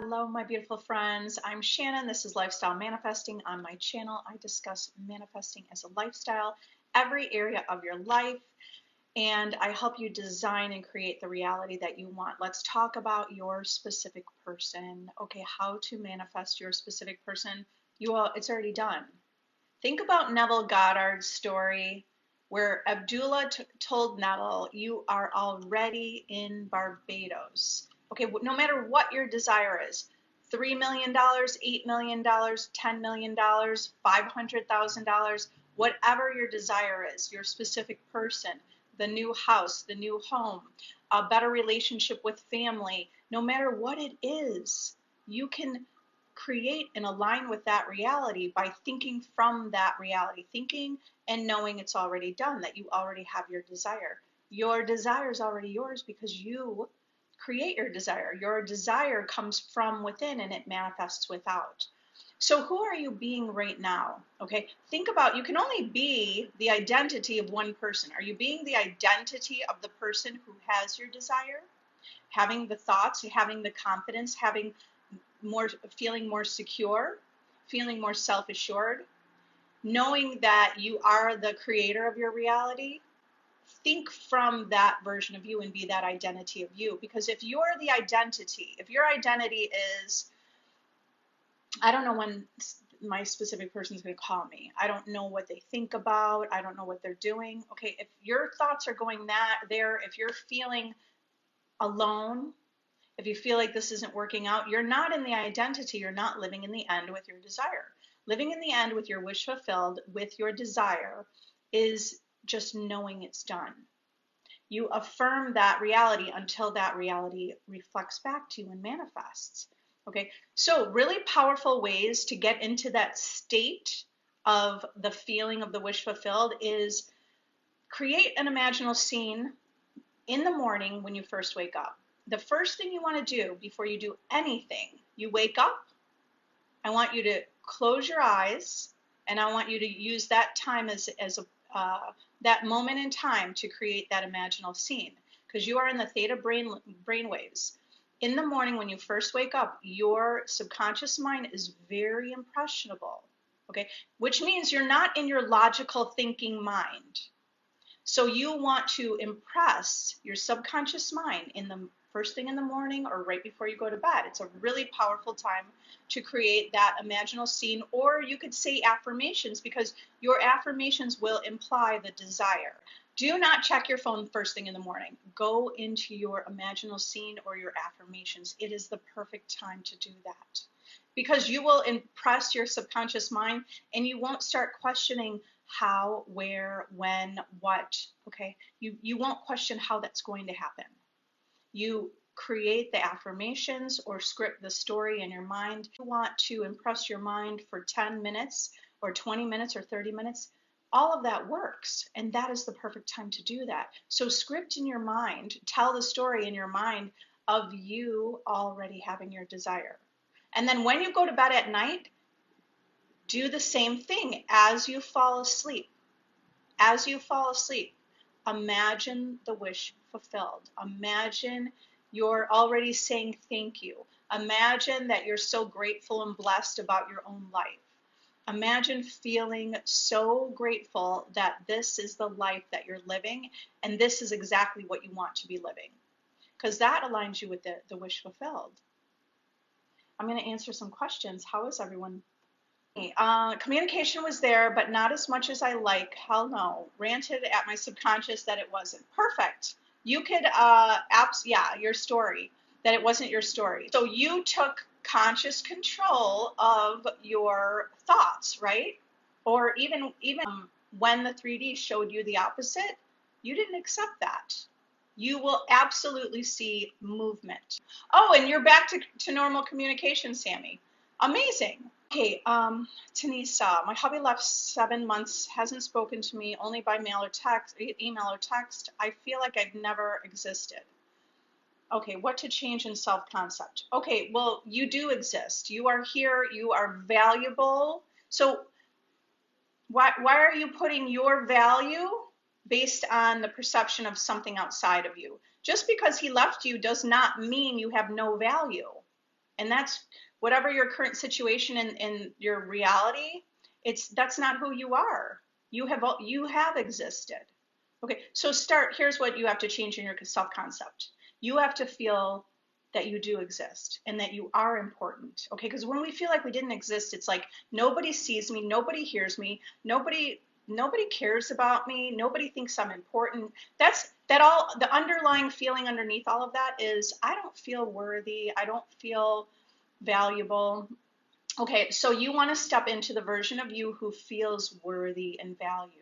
Hello, my beautiful friends. I'm Shannon. This is Lifestyle Manifesting. On my channel, I discuss manifesting as a lifestyle, every area of your life, and I help you design and create the reality that you want. Let's talk about your specific person. Okay, how to manifest your specific person. It's already done. Think about Neville Goddard's story where Abdullah told Neville, you are already in Barbados. Okay, no matter what your desire is, $3 million, $8 million, $10 million, $500,000, whatever your desire is, your specific person, the new house, the new home, a better relationship with family, no matter what it is, you can create and align with that reality by thinking from that reality, thinking and knowing it's already done, that you already have your desire. Your desire is already yours because you create your desire. Your desire comes from within and it manifests without. So who are you being right now? Okay, think about, you can only be the identity of one person. Are you being the identity of the person who has your desire? Having the thoughts, having the confidence, having more, feeling more secure, feeling more self-assured, knowing that you are the creator of your reality. Think from that version of you and be that identity of you. Because if you're the identity, if your identity is, I don't know when my specific person is going to call me. I don't know what they think about. I don't know what they're doing. Okay, if your thoughts are going there, if you're feeling alone, if you feel like this isn't working out, you're not in the identity, you're not living in the end with your desire. Living in the end with your wish fulfilled, with your desire, is just knowing it's done. You affirm that reality until that reality reflects back to you and manifests. Okay, so really powerful ways to get into that state of the feeling of the wish fulfilled is create an imaginal scene in the morning when you first wake up. The first thing you want to do before you do anything, you wake up, I want you to close your eyes, and I want you to use that time as that moment in time to create that imaginal scene, because you are in the theta brain waves. In the morning when you first wake up, your subconscious mind is very impressionable, okay? Which means you're not in your logical thinking mind. So you want to impress your subconscious mind in the first thing in the morning or right before you go to bed. It's a really powerful time to create that imaginal scene, or you could say affirmations, because your affirmations will imply the desire. Do not check your phone first thing in the morning. Go into your imaginal scene or your affirmations. It is the perfect time to do that, because you will impress your subconscious mind and you won't start questioning how, where, when, what, okay? You won't question how that's going to happen. You create the affirmations or script the story in your mind. You want to impress your mind for 10 minutes or 20 minutes or 30 minutes. All of that works, and that is the perfect time to do that. So script in your mind, tell the story in your mind of you already having your desire. And then when you go to bed at night, do the same thing as you fall asleep. As you fall asleep, imagine the wish fulfilled. Imagine you're already saying thank you. Imagine that you're so grateful and blessed about your own life. Imagine feeling so grateful that this is the life that you're living, and this is exactly what you want to be living, because that aligns you with the wish fulfilled. I'm going to answer some questions. How is everyone? Communication was there, but not as much as I like. Hell no. Ranted at my subconscious that it wasn't. Perfect. You could, yeah, your story, that it wasn't your story. So you took conscious control of your thoughts, right? Or even when the 3D showed you the opposite, you didn't accept that. You will absolutely see movement. Oh, and you're back to normal communication, Sammy. Amazing. Okay, Tanisa, my hubby left 7 months, hasn't spoken to me, only by mail or text, email or text. I feel like I've never existed. Okay, what to change in self-concept? Okay, well, you do exist. You are here, you are valuable. So why are you putting your value based on the perception of something outside of you? Just because he left you does not mean you have no value. And that's whatever your current situation in your reality, that's not who you are. You have existed. Okay, so here's what you have to change in your self-concept. You have to feel that you do exist and that you are important. Okay, because when we feel like we didn't exist, it's like nobody sees me, nobody hears me, nobody cares about me, nobody thinks I'm important. All the underlying feeling underneath all of that is I don't feel worthy, I don't feel valuable. Okay, so you want to step into the version of you who feels worthy and valued.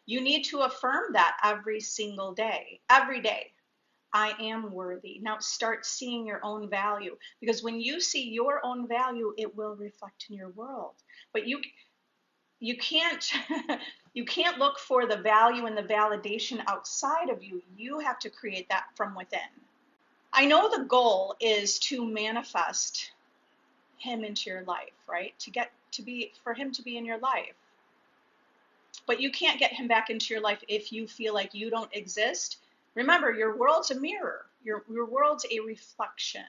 You need to affirm that every single day, every day. I am worthy. Now start seeing your own value, because when you see your own value, it will reflect in your world. But you can't you can't look for the value and the validation outside of you. You have to create that from within. I know the goal is to manifest him into your life, right? For him to be in your life. But you can't get him back into your life if you feel like you don't exist. Remember, your world's a mirror. Your world's a reflection.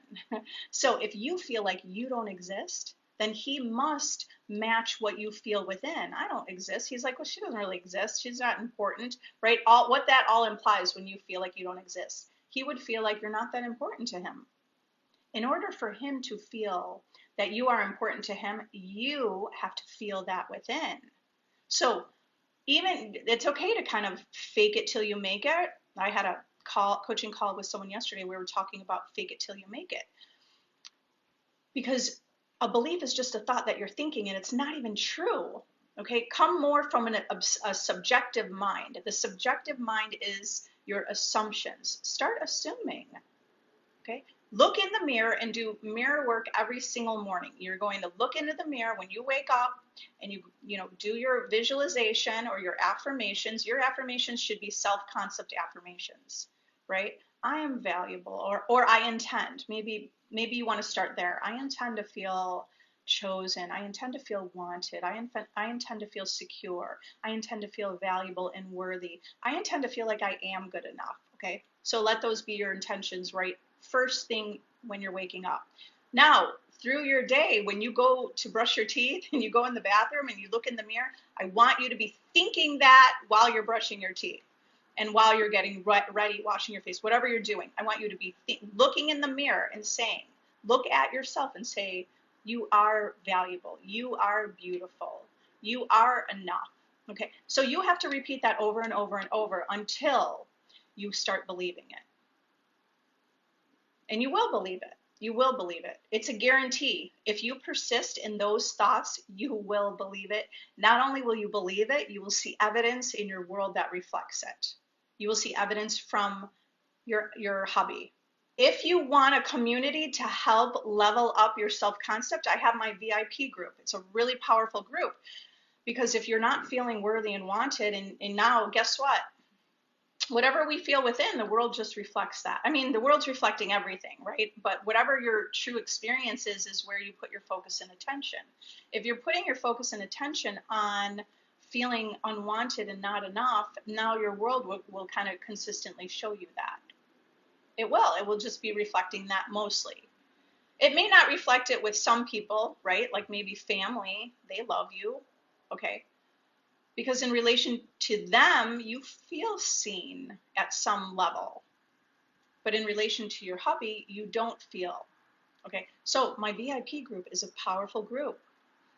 So if you feel like you don't exist, then he must match what you feel within. I don't exist. He's like, well, she doesn't really exist. She's not important, right? What that all implies when you feel like you don't exist. He would feel like you're not that important to him. In order for him to feel that you are important to him, you have to feel that within. So even it's okay to kind of fake it till you make it. I had a coaching call with someone yesterday. We were talking about fake it till you make it. Because a belief is just a thought that you're thinking, and it's not even true. Okay, come more from a subjective mind. The subjective mind is your assumptions. Start assuming. Okay, look in the mirror and do mirror work every single morning. You're going to look into the mirror when you wake up, and you do your visualization or your affirmations. Your affirmations should be self-concept affirmations, right? I am valuable, or I intend. Maybe you want to start there. I intend to feel chosen. I intend to feel wanted. I intend to feel secure. I intend to feel valuable and worthy. I intend to feel like I am good enough. Okay, so let those be your intentions, right? First thing when you're waking up. Now, through your day, when you go to brush your teeth and you go in the bathroom and you look in the mirror, I want you to be thinking that while you're brushing your teeth and while you're getting ready, washing your face, whatever you're doing. I want you to be looking in the mirror and saying, look at yourself and say, you are valuable, you are beautiful, you are enough. Okay, so you have to repeat that over and over and over until you start believing it. And you will believe it. You will believe it. It's a guarantee. If you persist in those thoughts, you will believe it. Not only will you believe it, you will see evidence in your world that reflects it. You will see evidence from your hubby. If you want a community to help level up your self-concept, I have my VIP group. It's a really powerful group, because if you're not feeling worthy and wanted, and now guess what? Whatever we feel within, the world just reflects that. I mean, the world's reflecting everything, right? But whatever your true experience is where you put your focus and attention. If you're putting your focus and attention on feeling unwanted and not enough, now your world will kind of consistently show you that. It will just be reflecting that mostly. It may not reflect it with some people, right? Like maybe family, they love you, okay? Because in relation to them, you feel seen at some level. But in relation to your hubby, you don't feel. Okay, so my VIP group is a powerful group.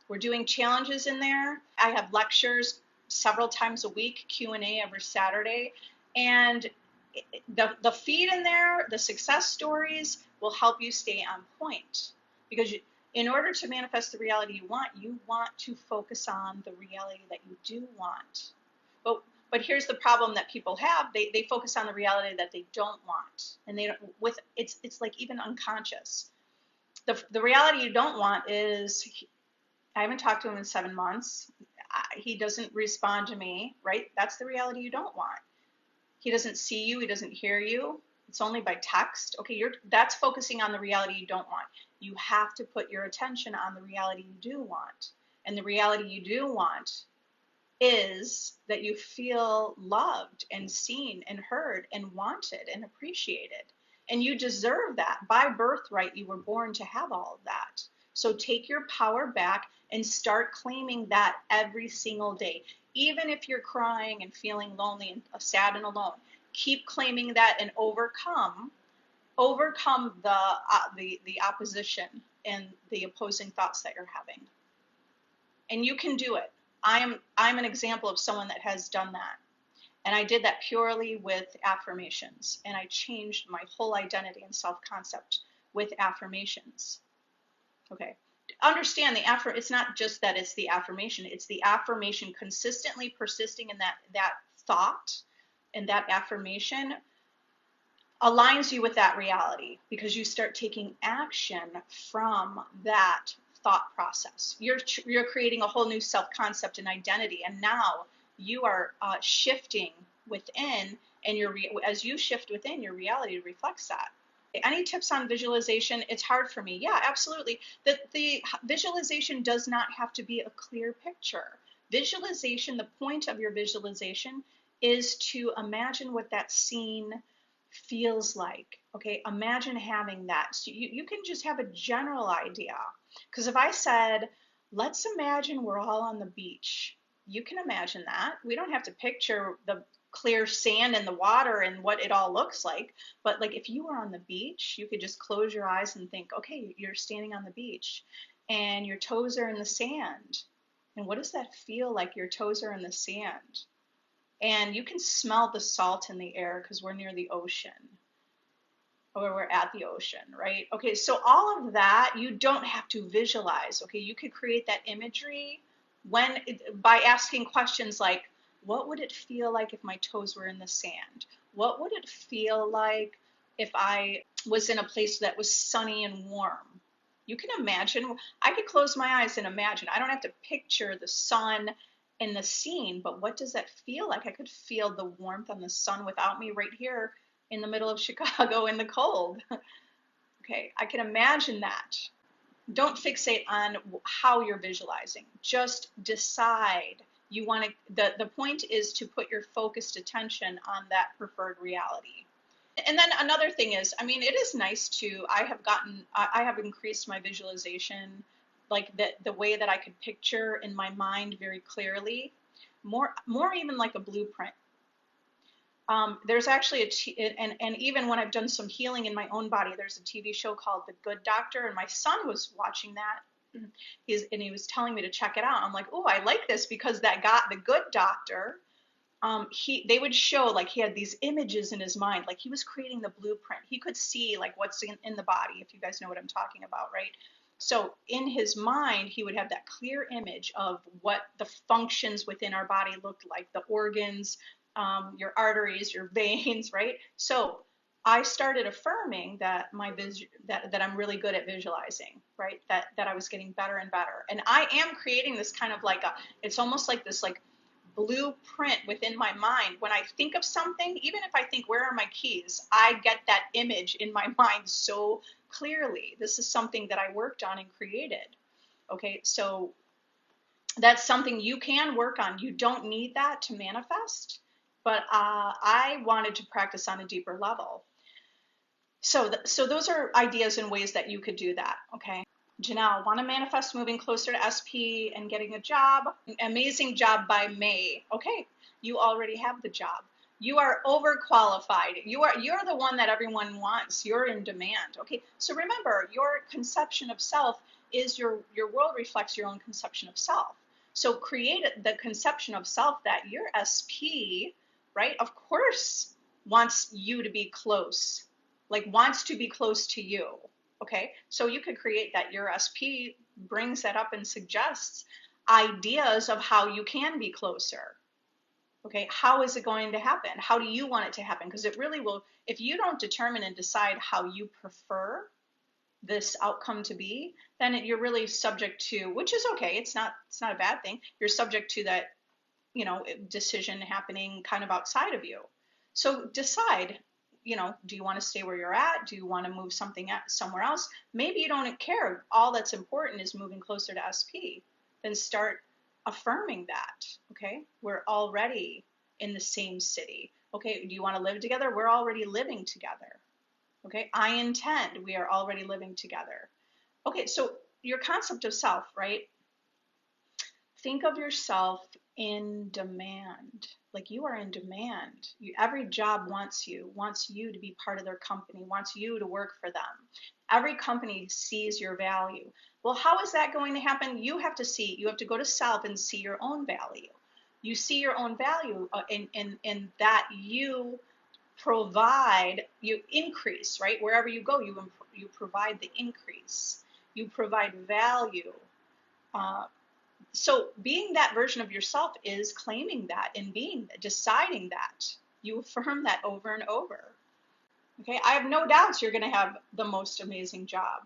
We're doing challenges in there. I have lectures several times a week, Q&A every Saturday. And the feed in there, the success stories will help you stay on point. Because in order to manifest the reality you want to focus on the reality that you do want. But here's the problem that people have. They focus on the reality that they don't want. And they don't, it's like even unconscious. The reality you don't want is, I haven't talked to him in 7 months. He doesn't respond to me, right? That's the reality you don't want. He doesn't see you, he doesn't hear you. It's only by text. Okay, that's focusing on the reality you don't want. You have to put your attention on the reality you do want. And the reality you do want is that you feel loved and seen and heard and wanted and appreciated. And you deserve that. By birthright, you were born to have all of that. So take your power back and start claiming that every single day. Even if you're crying and feeling lonely and sad and alone, keep claiming that and overcome the opposition and the opposing thoughts that you're having. And you can do it. I'm an example of someone that has done that. And I did that purely with affirmations. And I changed my whole identity and self-concept with affirmations. Okay. Understand it's not just that it's the affirmation, it's the affirmation consistently persisting in that thought and that affirmation aligns you with that reality, because you start taking action from that thought process. You're creating a whole new self-concept and identity, and now you are shifting within, and as you shift within, your reality reflects that. Any tips on visualization? It's hard for me. Yeah, absolutely. The visualization does not have to be a clear picture. Visualization, the point of your visualization is to imagine what that scene feels like. Okay, imagine having that. So you can just have a general idea. Because if I said, let's imagine we're all on the beach, you can imagine that. We don't have to picture the clear sand and the water and what it all looks like. But like if you were on the beach, you could just close your eyes and think, okay, you're standing on the beach and your toes are in the sand. And what does that feel like? Your toes are in the sand. And you can smell the salt in the air because we're near the ocean, or we're at the ocean, right? Okay, so all of that, you don't have to visualize, okay? You could create that imagery by asking questions like, what would it feel like if my toes were in the sand? What would it feel like if I was in a place that was sunny and warm? You can imagine. I could close my eyes and imagine. I don't have to picture the sun in the scene, but what does that feel like? I could feel the warmth on the sun without me right here in the middle of Chicago in the cold. Okay, I can imagine that. Don't fixate on how you're visualizing. Just decide. You want to, the point is to put your focused attention on that preferred reality. And then another thing is, I mean, it is nice to, I have increased my visualization, like the way that I could picture in my mind very clearly, more even like a blueprint. There's actually and even when I've done some healing in my own body, there's a TV show called The Good Doctor, and my son was watching that. He was telling me to check it out. I'm like, oh, I like this because that got The Good Doctor. They would show like he had these images in his mind, like he was creating the blueprint. He could see like what's in the body, if you guys know what I'm talking about, right? So in his mind, he would have that clear image of what the functions within our body looked like, the organs, your arteries, your veins, right? So I started affirming that that I'm really good at visualizing, right? That I was getting better and better, and I am creating this kind of like it's almost like this like blueprint within my mind. When I think of something, even if I think, where are my keys? I get that image in my mind so clearly. This is something that I worked on and created. Okay, so that's something you can work on. You don't need that to manifest, but I wanted to practice on a deeper level. So those are ideas and ways that you could do that, okay? Janelle, want to manifest moving closer to SP and getting a job. Amazing job by May. Okay, you already have the job. You are overqualified. You're the one that everyone wants. You're in demand. Okay, so remember, your conception of self is your world reflects your own conception of self. So create the conception of self that your SP, right, of course, wants you to be close, like wants to be close to you. Okay, so you could create that. Your SP brings that up and suggests ideas of how you can be closer. Okay, how is it going to happen? How do you want it to happen? Because it really will, if you don't determine and decide how you prefer this outcome to be, then you're really subject to, which is okay, it's not a bad thing. You're subject to that, decision happening kind of outside of you. So decide, do you want to stay where you're at? Do you want to move somewhere else? Maybe you don't care. All that's important is moving closer to SP. Then start affirming that. Okay, we're already in the same city. Okay, do you want to live together? We're already living together. Okay, I intend, we are already living together. Okay, so your concept of self, right? Think of yourself in demand. Like you are in demand. Every job wants you to be part of their company, wants you to work for them. Every company sees your value. Well, how is that going to happen? You have to go to self and see your own value. You see your own value in that you provide, you increase, right? Wherever you go, you provide the increase. You provide value. Uh, so being that version of yourself is claiming that and deciding that. You affirm that over and over. Okay, I have no doubts you're going to have the most amazing job.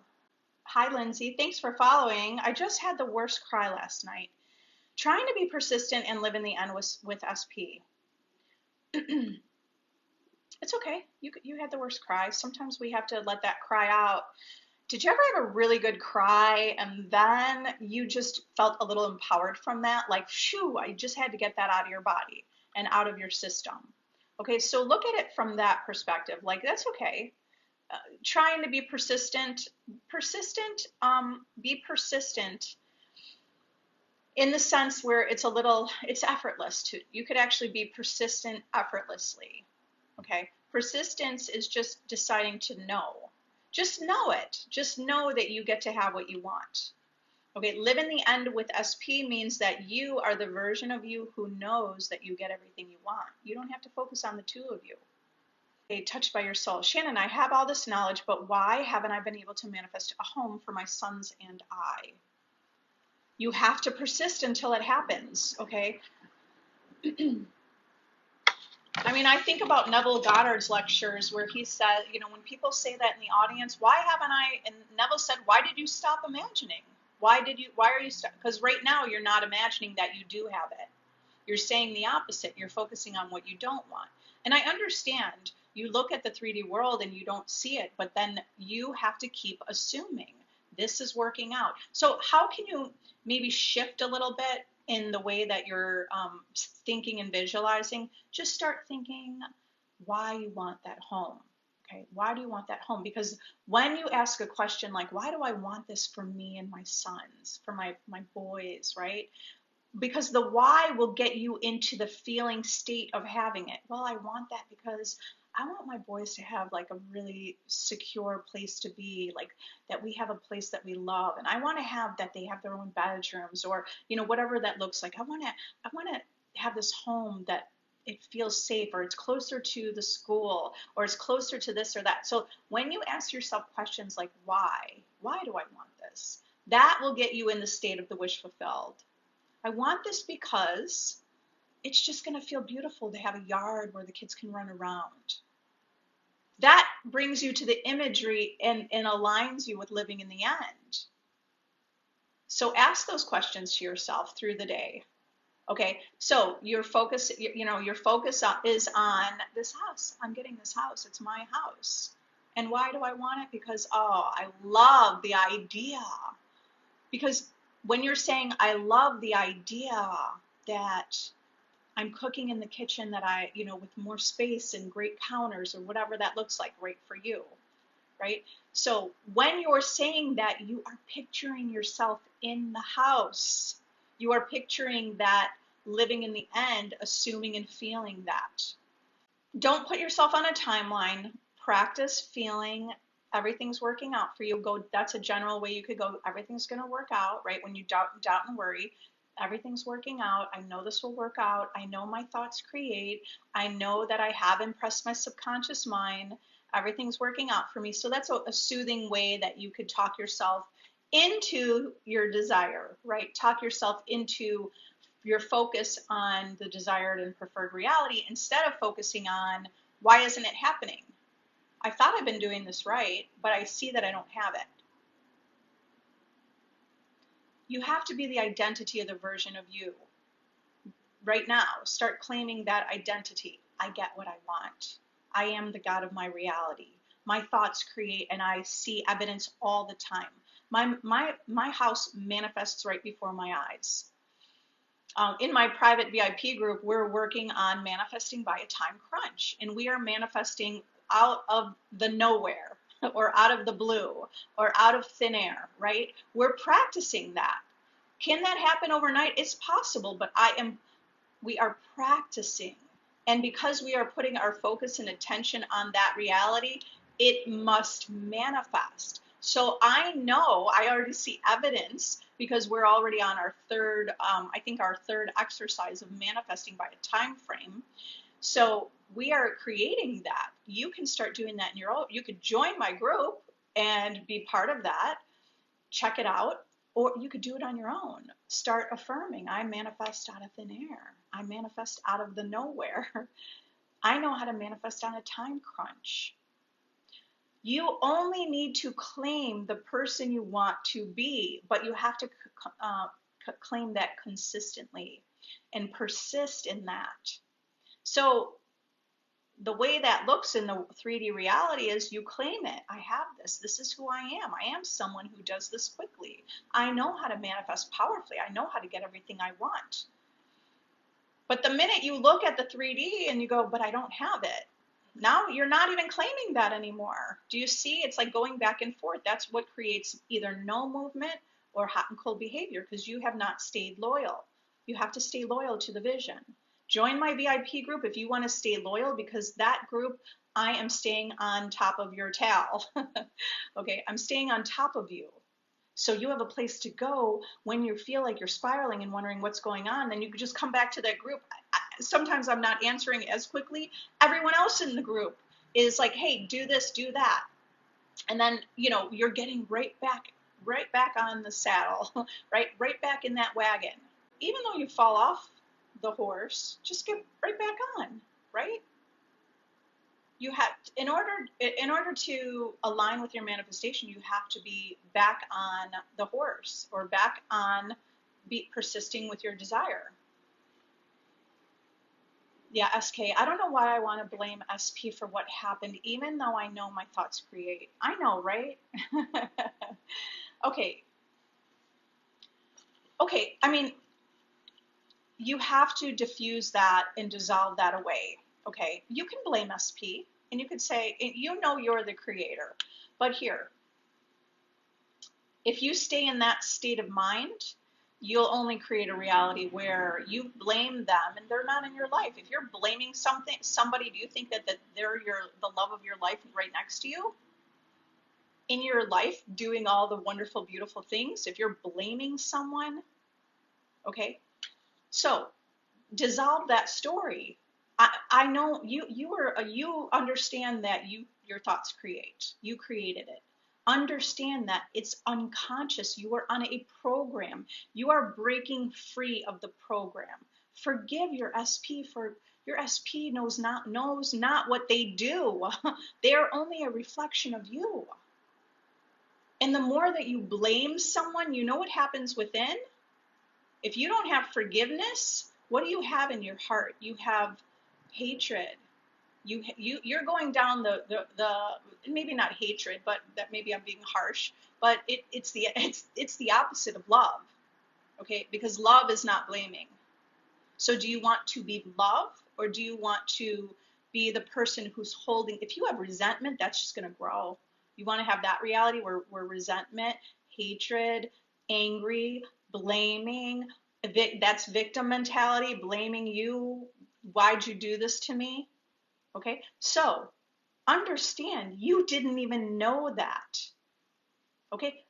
Hi, Lindsay. Thanks for following. I just had the worst cry last night. Trying to be persistent and live in the end with SP. It's okay. You had the worst cry. Sometimes we have to let that cry out. Did you ever have a really good cry and then you just felt a little empowered from that? Like, phew, I just had to get that out of your body and out of your system. Okay, so look at it from that perspective. Like, that's okay. Trying to be persistent, be persistent in the sense where it's effortless. You could actually be persistent effortlessly. Okay, persistence is just deciding to know. Just know it. Just know that you get to have what you want. Okay, live in the end with SP means that you are the version of you who knows that you get everything you want. You don't have to focus on the two of you. Okay, touched by your soul. Shannon, I have all this knowledge, but why haven't I been able to manifest a home for my sons and I? You have to persist until it happens, okay? I mean, I think about Neville Goddard's lectures where he said, when people say that in the audience, why haven't I, and Neville said, why did you stop imagining? Why are you because right now you're not imagining that you do have it. You're saying the opposite. You're focusing on what you don't want. And I understand you look at the 3D world and you don't see it, but then you have to keep assuming this is working out. So how can you maybe shift a little bit in the way that you're thinking and visualizing? Just start thinking why you want that home. Okay, why do you want that home? Because when you ask a question like, why do I want this for me and my sons, for my boys, right? Because the why will get you into the feeling state of having it. Well, I want that because I want my boys to have like a really secure place to be, like that we have a place that we love, and I want to have that they have their own bedrooms, or whatever that looks like. I want to have this home that it feels safe, or it's closer to the school, or it's closer to this or that. So when you ask yourself questions like why do I want this, that will get you in the state of the wish fulfilled. I want this because it's just going to feel beautiful to have a yard where the kids can run around. That brings you to the imagery and aligns you with living in the end. So ask those questions to yourself through the day. Okay, so your focus is on this house. I'm getting this house. It's my house. And why do I want it? Because, I love the idea. Because when you're saying, I love the idea that I'm cooking in the kitchen, that I, with more space and great counters or whatever that looks like, right for you, right? So when you're saying that, you are picturing yourself in the house. You are picturing that living in the end, assuming and feeling that. Don't put yourself on a timeline. Practice feeling everything's working out for you. That's a general way you could go. Everything's going to work out, right? When you doubt and worry, everything's working out. I know this will work out. I know my thoughts create. I know that I have impressed my subconscious mind. Everything's working out for me. So that's a soothing way that you could talk yourself into your desire, right? Talk yourself into your focus on the desired and preferred reality instead of focusing on why isn't it happening? I thought I've been doing this right, but I see that I don't have it. You have to be the identity of the version of you. Right now, start claiming that identity. I get what I want. I am the God of my reality. My thoughts create, and I see evidence all the time. My house manifests right before my eyes. In my private VIP group, we're working on manifesting by a time crunch, and we are manifesting out of the nowhere or out of the blue or out of thin air, right? We're practicing that. Can that happen overnight? It's possible, but we are practicing. And because we are putting our focus and attention on that reality, it must manifest. So I know, I already see evidence because we're already on our third, I think our third exercise of manifesting by a time frame. So we are creating that. You can start doing that in your own. You could join my group and be part of that. Check it out. Or you could do it on your own. Start affirming. I manifest out of thin air. I manifest out of the nowhere. I know how to manifest on a time crunch. You only need to claim the person you want to be, but you have to claim that consistently and persist in that. So the way that looks in the 3D reality is you claim it. I have this. This is who I am. I am someone who does this quickly. I know how to manifest powerfully. I know how to get everything I want. But the minute you look at the 3D and you go, but I don't have it, now you're not even claiming that anymore. Do you see? It's like going back and forth. That's what creates either no movement or hot and cold behavior, because you have not stayed loyal. You have to stay loyal to the vision. Join my VIP group if you want to stay loyal, because that group, I am staying on top of your towel. Okay, I'm staying on top of you. So you have a place to go when you feel like you're spiraling and wondering what's going on. Then you could just come back to that group. Sometimes I'm not answering as quickly. Everyone else in the group is like, hey, do this, do that. And then, you know, you're getting right back on the saddle, right back in that wagon. Even though you fall off the horse, just get right back on, right? You have, in order to align with your manifestation, you have to be back on the horse, or back on persisting with your desire. Yeah, SK, I don't know why I want to blame SP for what happened, even though I know my thoughts create. I know, right? Okay. I mean, you have to diffuse that and dissolve that away. Okay, you can blame SP and you could say, you know, you're the creator. But here, if you stay in that state of mind, you'll only create a reality where you blame them and they're not in your life. If you're blaming somebody, do you think that they're the love of your life right next to you? In your life, doing all the wonderful, beautiful things, if you're blaming someone, okay? So dissolve that story. I know you understand that your thoughts create. You created it. Understand that it's unconscious. You are on a program. You are breaking free of the program. Forgive your SP for your SP knows not what they do. They are only a reflection of you. And the more that you blame someone, you know what happens within? If you don't have forgiveness, what do you have in your heart? You have hatred. You're going down the maybe not hatred, but that maybe I'm being harsh, but it's the opposite of love. Okay? Because love is not blaming. So do you want to be love, or do you want to be the person who's holding? If you have resentment, that's just going to grow. You want to have that reality where resentment, hatred, angry, blaming, that's victim mentality, blaming you. Why'd you do this to me? Okay, so understand you didn't even know that. Okay,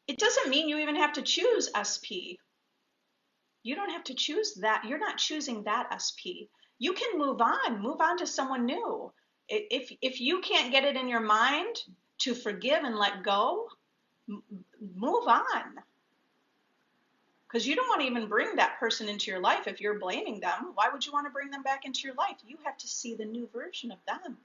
it doesn't mean you even have to choose SP. You don't have to choose that. You're not choosing that SP. You can move on to someone new. If you can't get it in your mind to forgive and let go, move on. Because you don't want to even bring that person into your life if you're blaming them. Why would you want to bring them back into your life? You have to see the new version of them.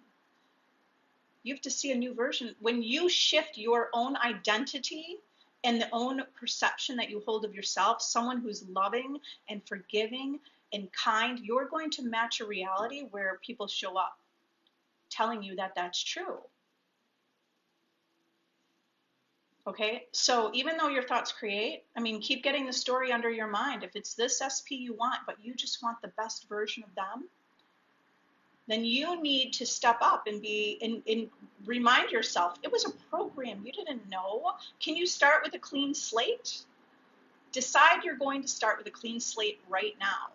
You have to see a new version. When you shift your own identity and the own perception that you hold of yourself, someone who's loving and forgiving and kind, you're going to match a reality where people show up telling you that that's true. Okay, so even though your thoughts create, I mean, keep getting the story under your mind. If it's this SP you want, but you just want the best version of them, then you need to step up and and remind yourself it was a program you didn't know. Can you start with a clean slate? Decide you're going to start with a clean slate right now.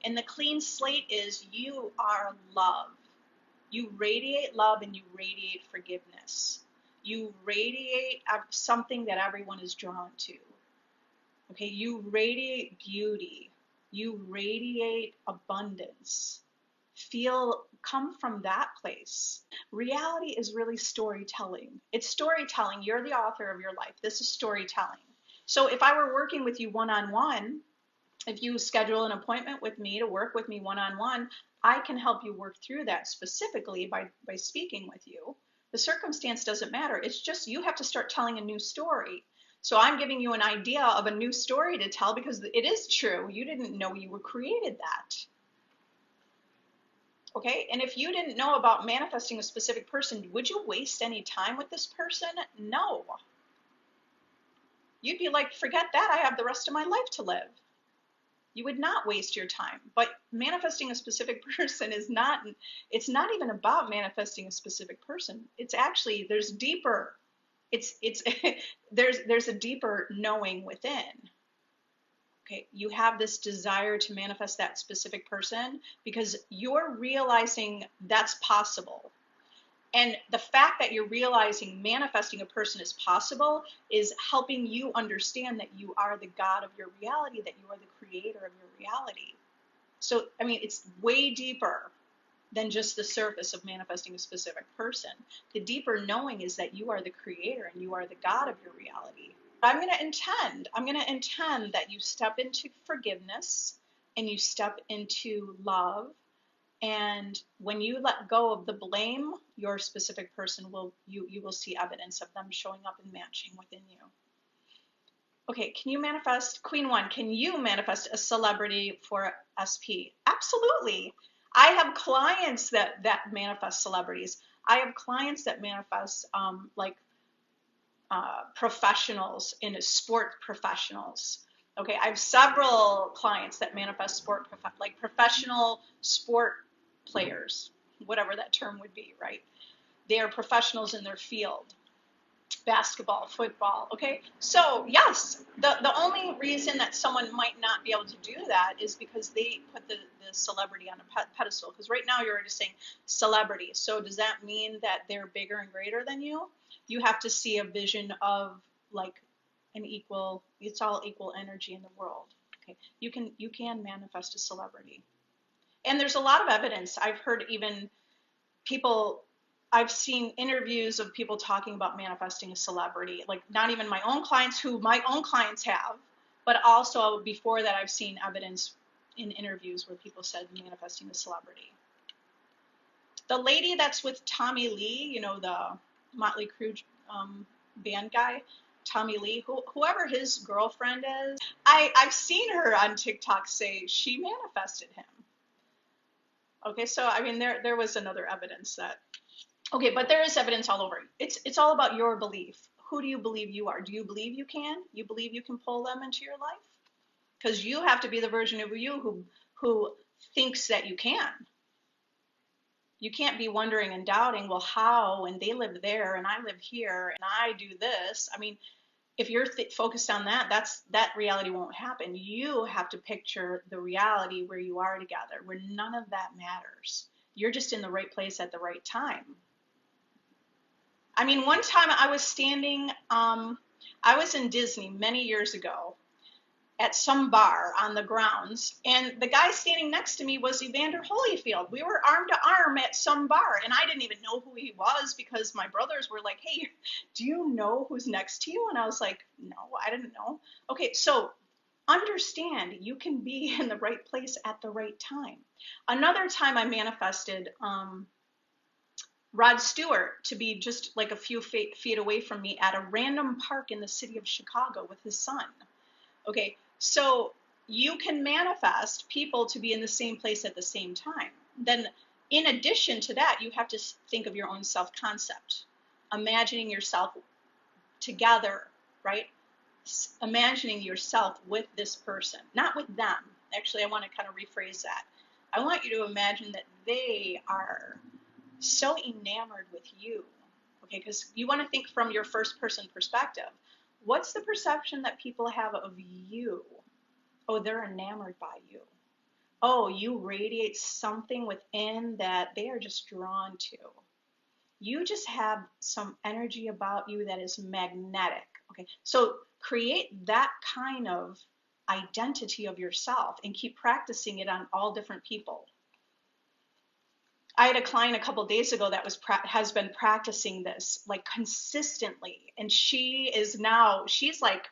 And the clean slate is you are love. You radiate love and you radiate forgiveness. You radiate something that everyone is drawn to. Okay, you radiate beauty. You radiate abundance. Come from that place. Reality is really storytelling. It's storytelling. You're the author of your life. This is storytelling. So if I were working with you one-on-one, if you schedule an appointment with me to work with me one-on-one, I can help you work through that specifically by speaking with you. The circumstance doesn't matter. It's just you have to start telling a new story. So I'm giving you an idea of a new story to tell because it is true. You didn't know you were created that. Okay, and if you didn't know about manifesting a specific person, would you waste any time with this person? No. You'd be like, forget that, I have the rest of my life to live. You would not waste your time. But manifesting a specific person is not, it's not even about manifesting a specific person. It's actually, there's deeper, there's a deeper knowing within. Okay, you have this desire to manifest that specific person because you're realizing that's possible. And the fact that you're realizing manifesting a person is possible is helping you understand that you are the God of your reality, that you are the creator of your reality. So, I mean, it's way deeper than just the surface of manifesting a specific person. The deeper knowing is that you are the creator and you are the God of your reality. I'm going to intend that you step into forgiveness and you step into love. And when you let go of the blame, your specific person you will see evidence of them showing up and matching within you. Okay, can you manifest, Queen One, can you manifest a celebrity for SP? Absolutely. I have clients that manifest celebrities. I have clients that manifest professionals in sport professionals. Okay, I have several clients that manifest professional sport players, whatever that term would be, right? They are professionals in their field, basketball, football, okay? So yes, the only reason that someone might not be able to do that is because they put the celebrity on a pedestal, because right now you're already saying celebrity. So does that mean that they're bigger and greater than you? You have to see a vision of like an equal, it's all equal energy in the world. Okay, you can manifest a celebrity. And there's a lot of evidence. I've heard even people, I've seen interviews of people talking about manifesting a celebrity, like not even my own clients who my own clients have, but also before that I've seen evidence in interviews where people said manifesting a celebrity. The lady that's with Tommy Lee, you know, the Motley Crue band guy, Tommy Lee, whoever his girlfriend is, I've seen her on TikTok say she manifested him. Okay, so I mean, there was another evidence that, okay, but there is evidence all over. It's all about your belief. Who do you believe you are? Do you believe you can? You believe you can pull them into your life? Because you have to be the version of you who thinks that you can. You can't be wondering and doubting, well, how, and they live there, and I live here, and I do this. I mean, if you're focused on that reality won't happen. You have to picture the reality where you are together, where none of that matters. You're just in the right place at the right time. I mean, one time I was standing, I was in Disney many years ago at some bar on the grounds, and the guy standing next to me was Evander Holyfield. We were arm to arm at some bar, and I didn't even know who he was because my brothers were like, hey, do you know who's next to you? And I was like, no, I didn't know. Okay, so understand you can be in the right place at the right time. Another time I manifested Rod Stewart to be just like a few feet away from me at a random park in the city of Chicago with his son. Okay, so you can manifest people to be in the same place at the same time. Then in addition to that, you have to think of your own self-concept, imagining yourself together, right? Imagining yourself with this person, not with them. Actually, I want to kind of rephrase that. I want you to imagine that they are so enamored with you. Okay, because you want to think from your first person perspective. What's the perception that people have of you? Oh, they're enamored by you. Oh, you radiate something within that they are just drawn to. You just have some energy about you that is magnetic. Okay, so create that kind of identity of yourself and keep practicing it on all different people. I had a client a couple of days ago that has been practicing this like consistently, and she's like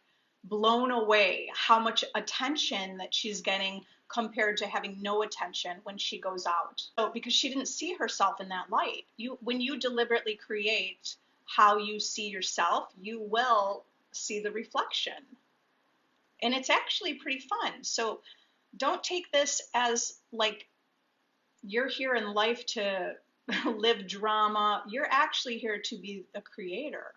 blown away how much attention that she's getting compared to having no attention when she goes out. So because she didn't see herself in that light. When you deliberately create how you see yourself, you will see the reflection. And it's actually pretty fun. So don't take this as like you're here in life to live drama. You're actually here to be a creator.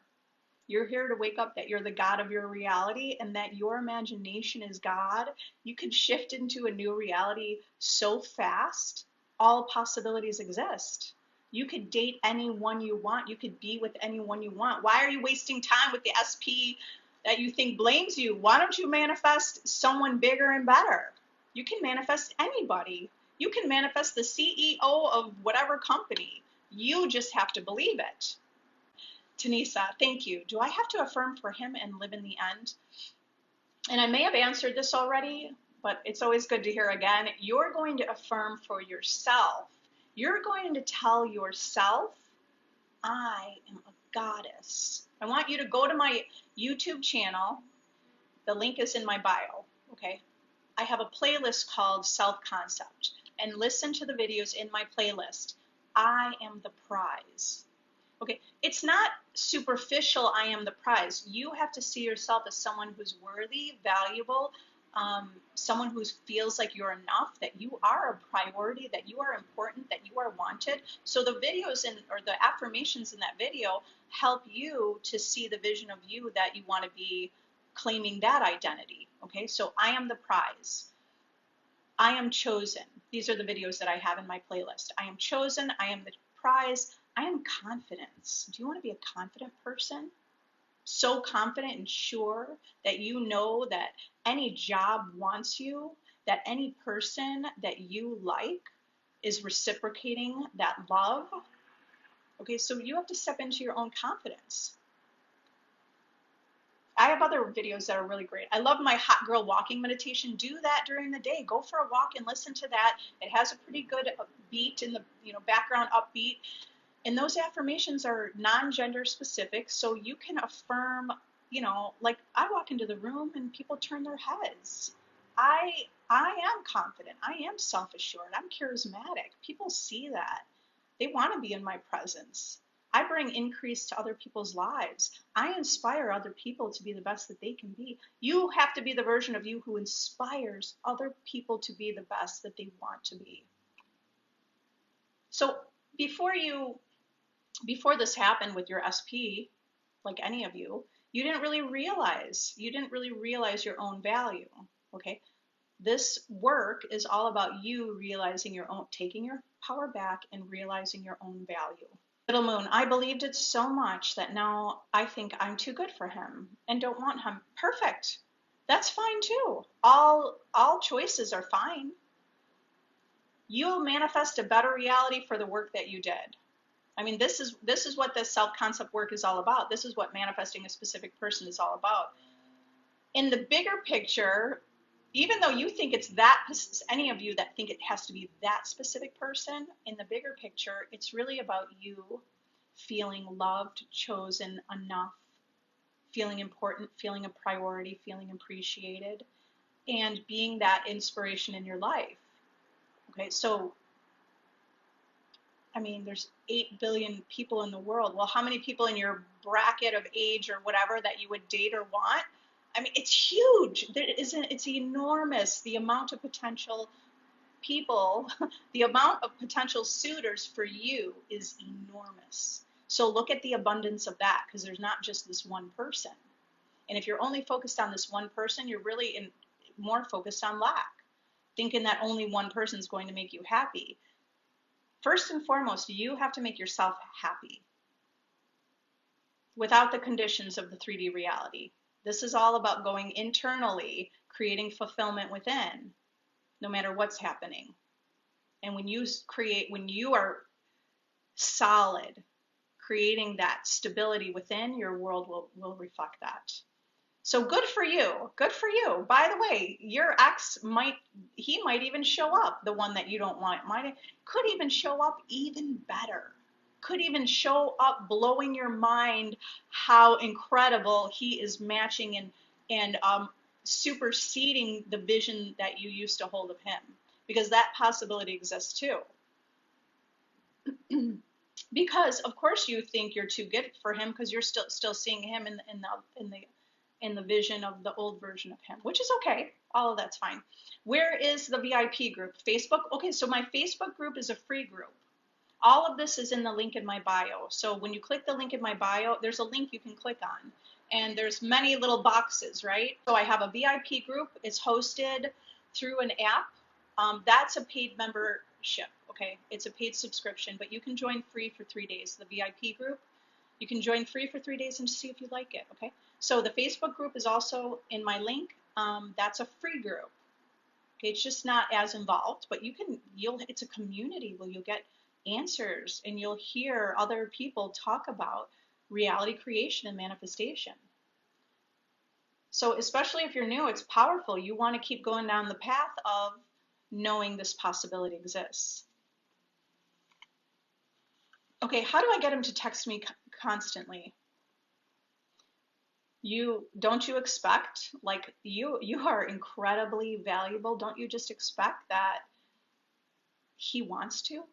You're here to wake up that you're the God of your reality and that your imagination is God. You could shift into a new reality so fast. All possibilities exist. You could date anyone you want. You could be with anyone you want. Why are you wasting time with the SP that you think blames you? Why don't you manifest someone bigger and better? You can manifest anybody. You can manifest the CEO of whatever company. You just have to believe it. Tanisa, thank you. Do I have to affirm for him and live in the end? And I may have answered this already, but it's always good to hear again. You're going to affirm for yourself. You're going to tell yourself, I am a goddess. I want you to go to my YouTube channel. The link is in my bio, okay? I have a playlist called Self-Concept, and listen to the videos in my playlist. I am the prize. Okay, it's not superficial, I am the prize. You have to see yourself as someone who's worthy, valuable, someone who feels like you're enough, that you are a priority, that you are important, that you are wanted. So the videos or the affirmations in that video help you to see the vision of you that you want to be claiming that identity. Okay, so I am the prize. I am chosen. These are the videos that I have in my playlist. I am chosen. I am the prize. I am confidence. Do you want to be a confident person? So confident and sure that you know that any job wants you, that any person that you like is reciprocating that love. Okay, so you have to step into your own confidence. I have other videos that are really great. I love my hot girl walking meditation. Do that during the day. Go for a walk and listen to that. It has a pretty good beat in the background upbeat. And those affirmations are non-gender specific, so you can affirm, like I walk into the room and people turn their heads. I am confident. I am self-assured. I'm charismatic. People see that. They want to be in my presence. I bring increase to other people's lives. I inspire other people to be the best that they can be. You have to be the version of you who inspires other people to be the best that they want to be. So before this happened with your SP, like any of you, you didn't really realize your own value. Okay, this work is all about you realizing your own, taking your power back and realizing your own value. Little Moon, I believed it so much that now I think I'm too good for him and don't want him. Perfect. That's fine too. All choices are fine. You'll manifest a better reality for the work that you did. I mean, this is what this self-concept work is all about. This is what manifesting a specific person is all about. In the bigger picture, even though you think it's that, any of you that think it has to be that specific person, in the bigger picture, it's really about you feeling loved, chosen, enough, feeling important, feeling a priority, feeling appreciated, and being that inspiration in your life. Okay, so I mean, there's 8 billion people in the world. Well, how many people in your bracket of age or whatever that you would date or want? I mean, it's huge. It's enormous. The amount of potential people, the amount of potential suitors for you is enormous. So look at the abundance of that, because there's not just this one person. And if you're only focused on this one person, you're really more focused on lack. thinking that only one person is going to make you happy. First and foremost, you have to make yourself happy without the conditions of the 3D reality. This is all about going internally, creating fulfillment within, no matter what's happening. And when you are solid, creating that stability within, your world will reflect that. So good for you. Good for you. By the way, your ex might even show up, the one that you don't want. Could even show up even better. Could even show up blowing your mind how incredible he is matching and superseding the vision that you used to hold of him. Because that possibility exists too. Because of course you think you're too good for him because you're still seeing him in the vision of the old version of him, which is okay. All of that's fine. Where is the VIP group? Facebook? Okay, so my Facebook group is a free group. All of this is in the link in my bio. So when you click the link in my bio, there's a link you can click on. And there's many little boxes, right? So I have a VIP group. It's hosted through an app. That's a paid membership, okay? It's a paid subscription, but you can join free for 3 days. The VIP group, you can join free for 3 days and see if you like it, okay? So the Facebook group is also in my link. That's a free group. Okay, it's just not as involved, but it's a community where you'll get answers and you'll hear other people talk about reality creation and manifestation. So especially if you're new, it's powerful. You want to keep going down the path of knowing this possibility exists. Okay, how do I get him to text me constantly? Don't you expect, like you are incredibly valuable. Don't you just expect that he wants to?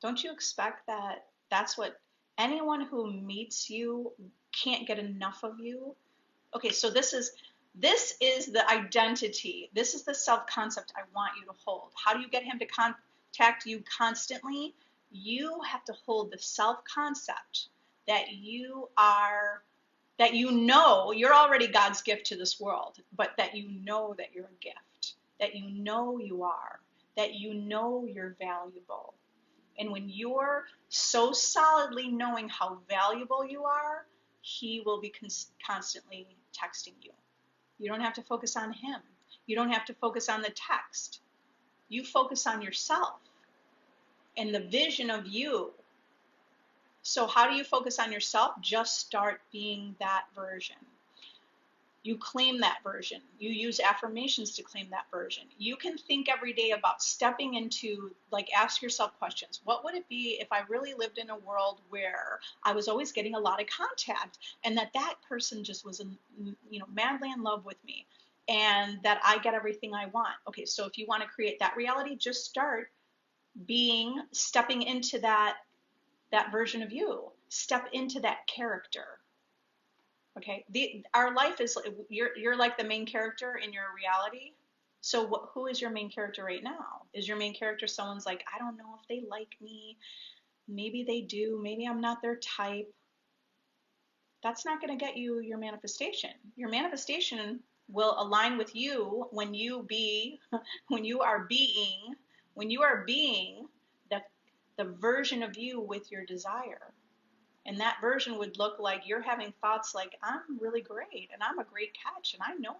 Don't you expect that that's what anyone who meets you can't get enough of you? Okay, so this is the identity. This is the self-concept I want you to hold. How do you get him to contact you constantly? You have to hold the self-concept that you know you're already God's gift to this world, but that you know that you're a gift, that you know you are, that you know you're valuable. And when you're so solidly knowing how valuable you are, he will be constantly texting you. You don't have to focus on him. You don't have to focus on the text. You focus on yourself and the vision of you. So how do you focus on yourself? Just start being that version. You claim that version. You use affirmations to claim that version. You can think every day about stepping into, like, ask yourself questions. What would it be if I really lived in a world where I was always getting a lot of contact and that person just was, madly in love with me and that I get everything I want? Okay, so if you want to create that reality, just start stepping into that version of you. Step into that character. Okay, our life is, you're like the main character in your reality. So who is your main character right now? Is your main character someone's like, I don't know if they like me. Maybe they do. Maybe I'm not their type. That's not going to get you your manifestation. Your manifestation will align with you when you are being the version of you with your desire. And that version would look like you're having thoughts like, I'm really great and I'm a great catch and I know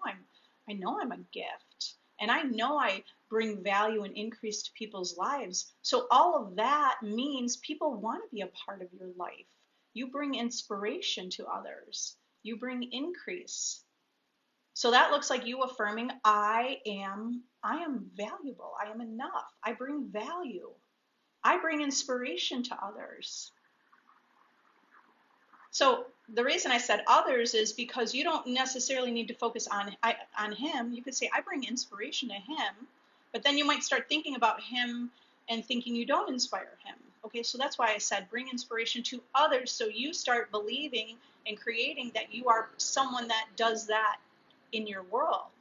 I'm a gift and I know I bring value and increase to people's lives. So all of that means people want to be a part of your life. You bring inspiration to others. You bring increase. So that looks like you affirming, I am valuable. I am enough. I bring value. I bring inspiration to others. So the reason I said others is because you don't necessarily need to focus on him. You could say, I bring inspiration to him, but then you might start thinking about him and thinking you don't inspire him. Okay, so that's why I said bring inspiration to others, so you start believing and creating that you are someone that does that in your world.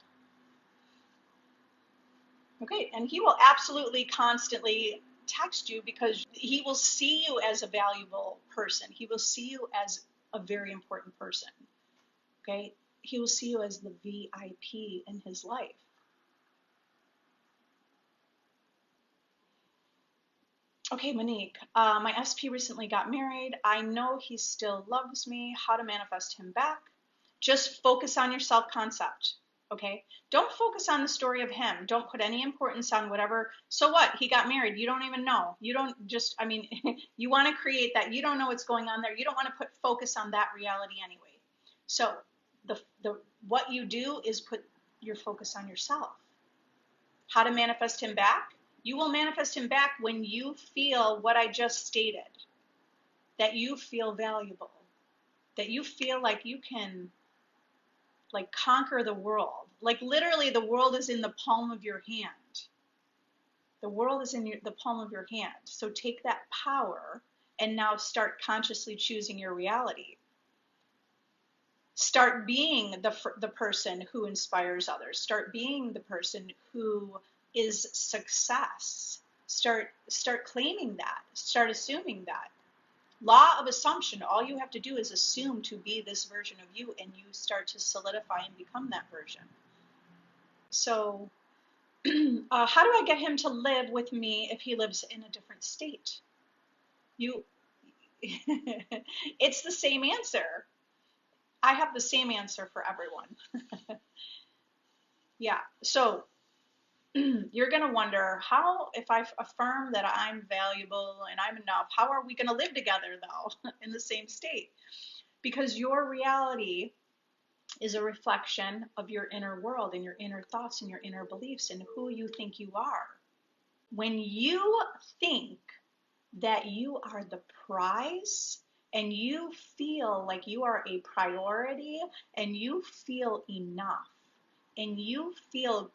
Okay, and he will absolutely constantly text you because he will see you as a valuable person. He will see you as a very important person. Okay, he will see you as the VIP in his life. Okay, Monique, my SP recently got married. I know he still loves me. How to manifest him back? Just focus on your self concept. Okay? Don't focus on the story of him. Don't put any importance on whatever. So what? He got married. You don't even know. You don't just, I mean, you want to create that. You don't know what's going on there. You don't want to put focus on that reality anyway. So the what you do is put your focus on yourself. How to manifest him back? You will manifest him back when you feel what I just stated, that you feel valuable, that you feel like you can like conquer the world. Like literally the world is in the palm of your hand. The world is in the palm of your hand. So take that power and now start consciously choosing your reality. Start being the person who inspires others. Start being the person who is success. Start claiming that. Start assuming that. Law of assumption. All you have to do is assume to be this version of you, and you start to solidify and become that version. So, how do I get him to live with me if he lives in a different state? You, it's the same answer. I have the same answer for everyone. Yeah. So you're going to wonder how, if I affirm that I'm valuable and I'm enough, how are we going to live together though in the same state? Because your reality is a reflection of your inner world and your inner thoughts and your inner beliefs and who you think you are. When you think that you are the prize and you feel like you are a priority and you feel enough and you feel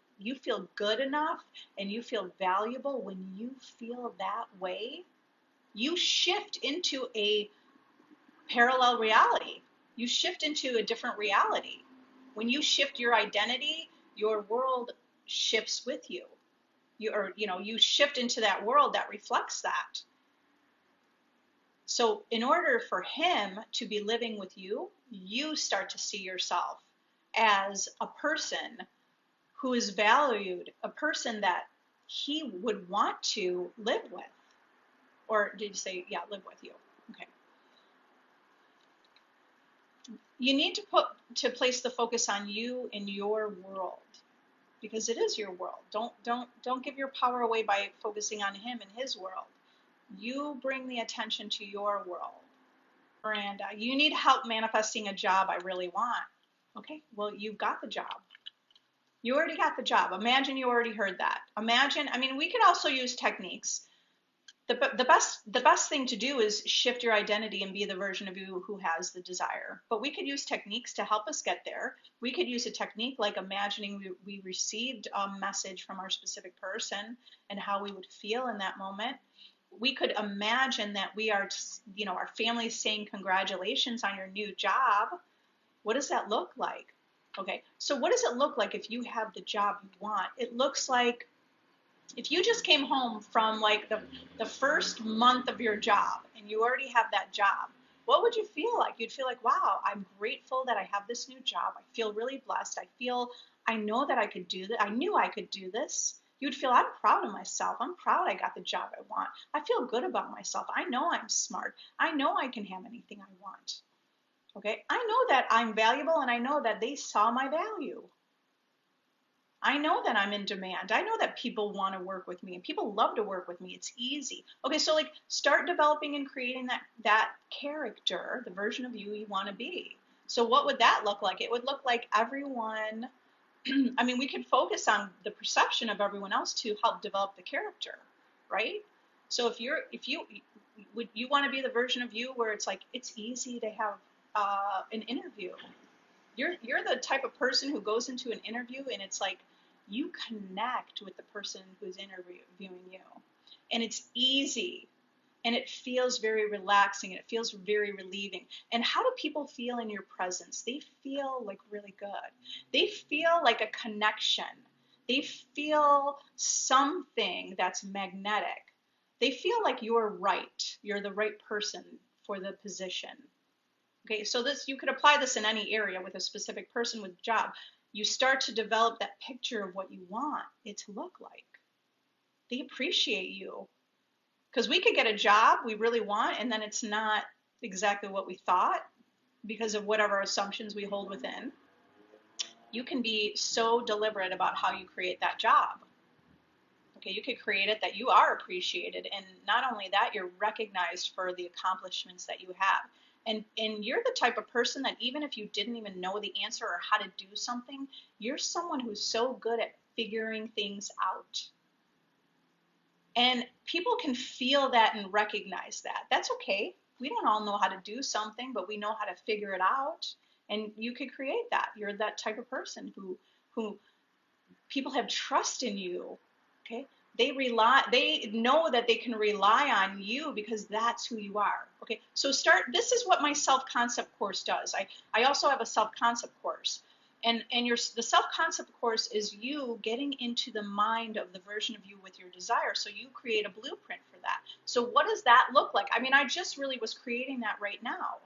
good enough and you feel valuable, when you feel that way, you shift into a parallel reality. You shift into a different reality. When you shift your identity, your world shifts with you. You shift into that world that reflects that. So in order for him to be living with you, you start to see yourself as a person who is valued, a person that he would want to live with. Or did you say, yeah, live with you? Okay. You need to place the focus on you in your world, because it is your world. Don't give your power away by focusing on him and his world. You bring the attention to your world. Miranda, you need help manifesting a job I really want. Okay, well, you've got the job. You already got the job. Imagine you already heard that. Imagine, I mean, we could also use techniques. The best thing to do is shift your identity and be the version of you who has the desire. But we could use techniques to help us get there. We could use a technique like imagining we received a message from our specific person and how we would feel in that moment. We could imagine that we are, our family is saying congratulations on your new job. What does that look like? Okay, so what does it look like if you have the job you want? It looks like if you just came home from like the first month of your job and you already have that job, what would you feel like? You'd feel like, wow, I'm grateful that I have this new job. I feel really blessed. I know that I could do that. I knew I could do this. You'd feel, I'm proud of myself. I'm proud I got the job I want. I feel good about myself. I know I'm smart. I know I can have anything I want. Okay, I know that I'm valuable and I know that they saw my value. I know that I'm in demand. I know that people want to work with me and people love to work with me. It's easy. Okay, so like start developing and creating that character, the version of you want to be. So what would that look like? It would look like everyone, I mean, we could focus on the perception of everyone else to help develop the character, right? So if you want to be the version of you where it's like it's easy to have an interview. You're the type of person who goes into an interview and it's like you connect with the person who's interviewing you, and it's easy and it feels very relaxing and it feels very relieving. And how do people feel in your presence? They feel like really good. They feel like a connection. They feel something that's magnetic. They feel like you're right. You're the right person for the position. Okay, so you could apply this in any area with a specific person with a job. You start to develop that picture of what you want it to look like. They appreciate you. Because we could get a job we really want, and then it's not exactly what we thought because of whatever assumptions we hold within. You can be so deliberate about how you create that job. Okay, you could create it that you are appreciated, and not only that, you're recognized for the accomplishments that you have. And you're the type of person that even if you didn't even know the answer or how to do something, you're someone who's so good at figuring things out. And people can feel that and recognize that. That's okay. We don't all know how to do something, but we know how to figure it out. And you could create that. You're that type of person who people have trust in you. Okay? They know that they can rely on you because that's who you are. Okay? So this is what my self-concept course does. I also have a self-concept course. And the self-concept course is you getting into the mind of the version of you with your desire. So you create a blueprint for that. So what does that look like? I mean, I just really was creating that right now.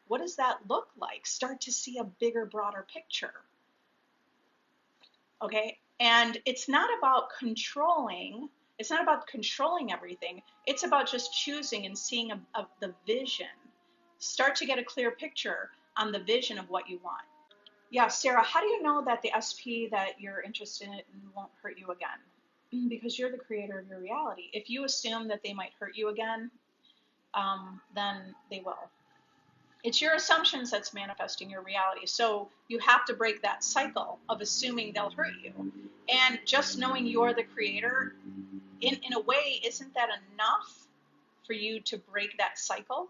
What does that look like? Start to see a bigger, broader picture. Okay? And it's not about controlling. It's not about controlling everything. It's about just choosing and seeing the vision. Start to get a clear picture on the vision of what you want. Yeah, Sarah, how do you know that the SP that you're interested in won't hurt you again? Because you're the creator of your reality. If you assume that they might hurt you again, then they will. It's your assumptions that's manifesting your reality. So you have to break that cycle of assuming they'll hurt you. And just knowing you're the creator, in a way, isn't that enough for you to break that cycle?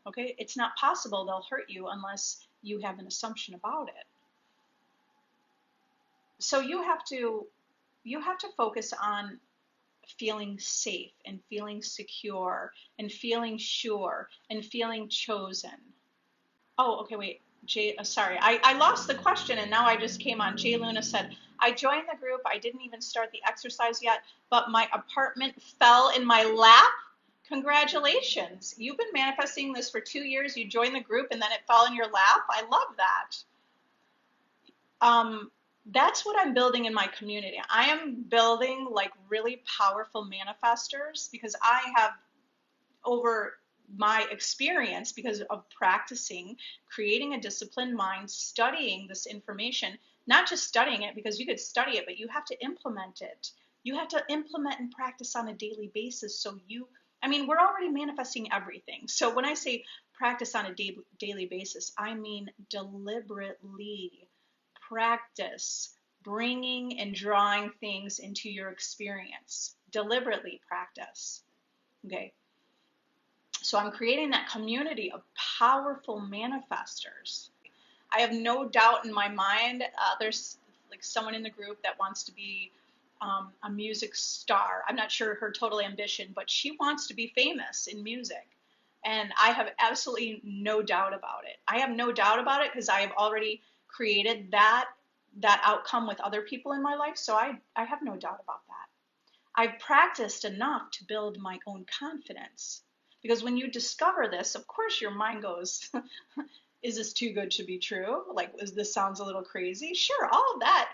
Okay, it's not possible they'll hurt you unless you have an assumption about it. So you have to focus on feeling safe and feeling secure and feeling sure and feeling chosen. Oh, okay, wait. Sorry, I lost the question and now I just came on. Jay Luna said, I joined the group. I didn't even start the exercise yet, but my apartment fell in my lap. Congratulations. You've been manifesting this for 2 years. You joined the group and then it fell in your lap. I love that. That's what I'm building in my community. I am building like really powerful manifestors because I have, over my experience, because of practicing, creating a disciplined mind, studying this information, not just studying it because you could study it, but you have to implement it. You have to implement and practice on a daily basis. So we're already manifesting everything. So when I say practice on a daily basis, I mean deliberately practice bringing and drawing things into your experience. Deliberately practice. Okay. So I'm creating that community of powerful manifestors. I have no doubt in my mind, there's like someone in the group that wants to be a music star. I'm not sure her total ambition, but she wants to be famous in music. And I have absolutely no doubt about it. I have no doubt about it because I have already created that outcome with other people in my life. So I have no doubt about that. I've practiced enough to build my own confidence. Because when you discover this, of course your mind goes, is this too good to be true? Like, this sounds a little crazy. Sure, all of that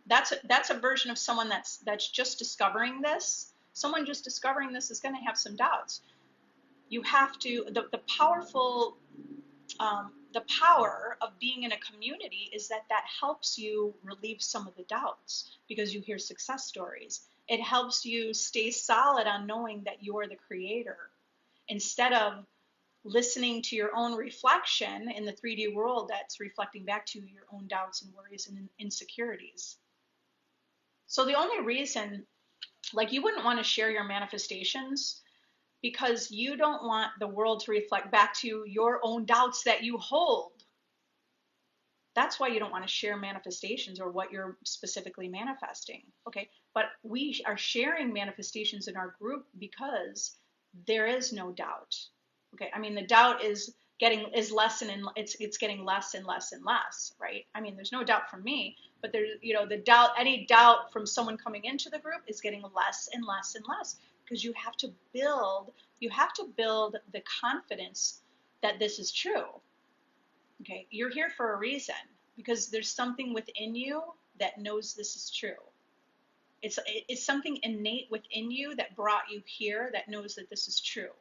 that's a version of someone that's just discovering this. Someone just discovering this is going to have some doubts. You have to, the power of being in a community is that helps you relieve some of the doubts because you hear success stories. It helps you stay solid on knowing that you're the creator instead of listening to your own reflection in the 3D world that's reflecting back to your own doubts and worries and insecurities. So the only reason, like, you wouldn't want to share your manifestations because you don't want the world to reflect back to your own doubts that you hold. That's why you don't want to share manifestations or what you're specifically manifesting. Okay, but we are sharing manifestations in our group because there is no doubt. Okay, I mean, the doubt is less and it's getting less and less and less, right? I mean, there's no doubt from me, but there's, any doubt from someone coming into the group is getting less and less and less because you have to build the confidence that this is true. Okay, you're here for a reason because there's something within you that knows this is true. It's something innate within you that brought you here that knows that this is true.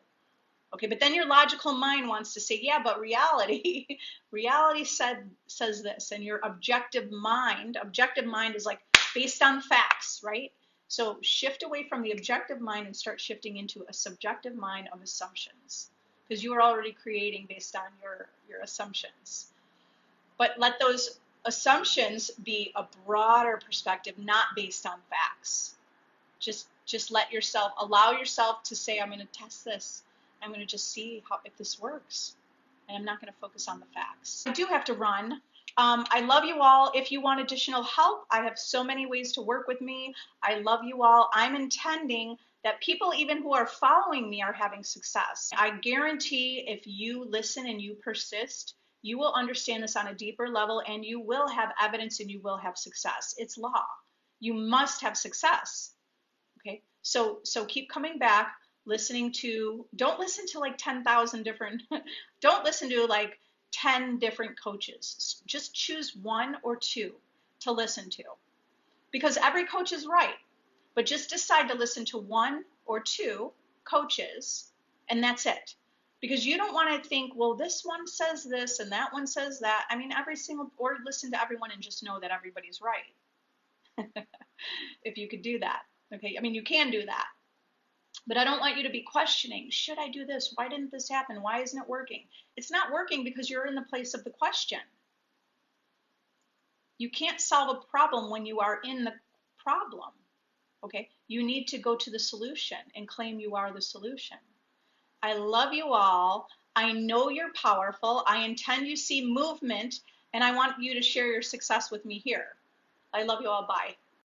Okay, but then your logical mind wants to say, yeah, but reality, reality says this, and your objective mind is like based on facts, right? So shift away from the objective mind and start shifting into a subjective mind of assumptions, because you are already creating based on your assumptions. But let those assumptions be a broader perspective, not based on facts. Just allow yourself to say, I'm going to test this. I'm going to just see if this works. And I'm not going to focus on the facts. I do have to run. I love you all. If you want additional help, I have so many ways to work with me. I love you all. I'm intending that people even who are following me are having success. I guarantee if you listen and you persist, you will understand this on a deeper level, and you will have evidence and you will have success. It's law. You must have success. Okay, so keep coming back, don't listen to like 10,000 different, don't listen to like 10 different coaches. Just choose one or two to listen to, because every coach is right, but just decide to listen to one or two coaches, and that's it. Because you don't want to think, well, this one says this and that one says that. I mean, or listen to everyone and just know that everybody's right. If you could do that. Okay, I mean, you can do that, but I don't want you to be questioning, should I do this? Why didn't this happen? Why isn't it working? It's not working because you're in the place of the question. You can't solve a problem when you are in the problem. Okay, you need to go to the solution and claim you are the solution. I love you all. I know you're powerful. I intend you see movement, and I want you to share your success with me here. I love you all. Bye.